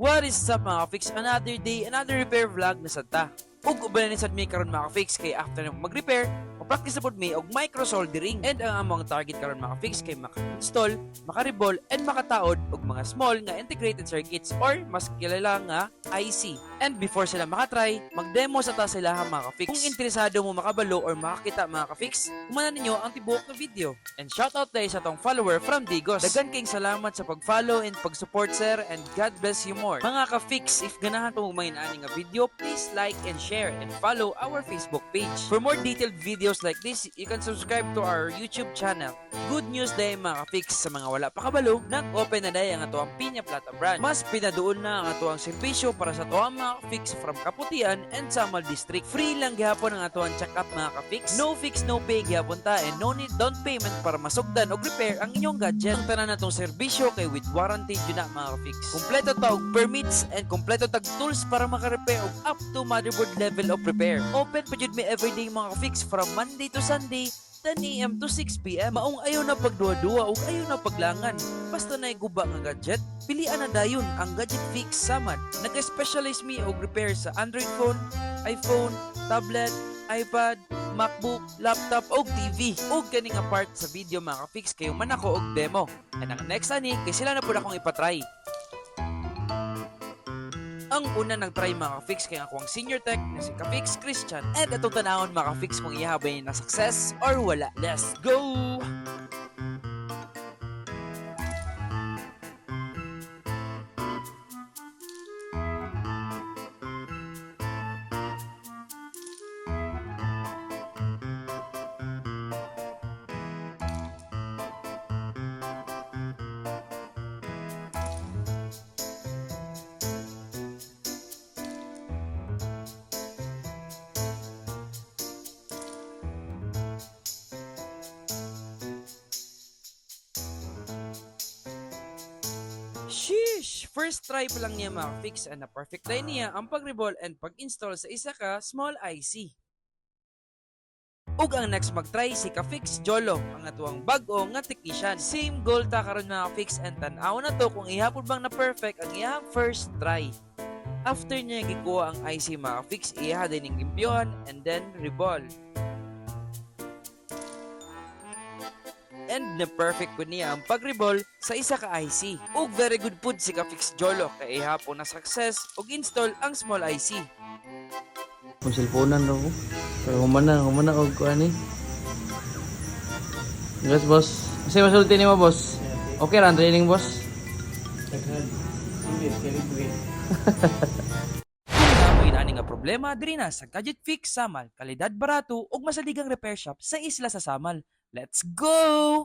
What is up mga ka-fix? Another day, another repair vlog na sadta. Ug uban ni sad mi karon mga ka-fix kay after nang mag-repair, ma-practice pod mi og micro soldering. And ang among target karon mga ka-fix kay maka-install, maka-rebol and makataod og mga small nga integrated circuits or mas kilala nga IC. And before sila makatry, mag-demo sa ta sila mga ka-fix. Kung interesado mo makabalo or makakita mga ka-fix, kumanan ninyo ang tibuok na video. And shoutout dahil sa tong follower from Digos. Dagan kayong salamat sa pag-follow and pag-support sir, and God bless you more. Mga ka-fix, if ganahan pa mo main ani nga video, please like and share and follow our Facebook page. For more detailed videos like this, you can subscribe to our YouTube channel. Good news dahil mga ka-fix, sa mga wala pa kabalo, nag-open na dahil ang atuang Piña Plata branch. Mas pinaduon na ang atuang serbisyo para sa atuang mga ka-fix from Kaputian and Samal District. Free lang gihapon ang atuang check-up mga ka-fix. No fix, no pay gihapon ta, and no need down payment para masugdan o repair ang inyong gadget. Ang tanan natong serbisyo kay with warranty dyan na mga ka-fix. Kompleto ta og permits and kompleto tag tools para maka-repair og up to motherboard level of repair. Open pa jud mi everyday mga ka-fix from Monday to Sunday 10 AM to 6 PM. Maong ayaw na pagduwa-duwa o ayaw na paglangan. Basta na guba nga gadget, pilian na dayon ang Gadget Fix Samad. Nag-specialize mi og repair sa Android phone, iPhone, tablet, iPad, MacBook, laptop o TV. O kani nga part sa video mga ka-fix kayo man ako og demo. And ang next ani kay sila na pud akong ipatry. Ang una nag-try mga ka-fix kay ako ang senior tech na si ka-fix Christian. And atong tanawon mga ka-fix kung ihabay na success or wala. Let's go! Sheesh! First try pa lang niya maka-fix and na-perfect try niya ang pag-rebol and pag-install sa isa ka small IC. Ug ang next mag-try si ka-fix Jolo, ang atuang bag-o nga technician. Same goal ta karon mga ka-fix and tan-aw na to kung ihapon bang na-perfect ang iyang first try. After niya gikuha ang IC mga ka-fix, iha din ng gimpyohan and then rebol. And na-perfect po niya ang pag-rebol sa isa ka IC. Ug very good food si ka-fix Jolo kay ihapon na success ug install ang small IC. Kung cellphone-an daw ko. Pero humana og kuan ni. Yes, boss. Kasi masulti ni mo, boss. Okay ra ang training, boss. Kung may ani nga problema diri na sa Gadget Fix Samal, kalidad barato ug masaligang repair shop sa isla sa Samal. Let's go!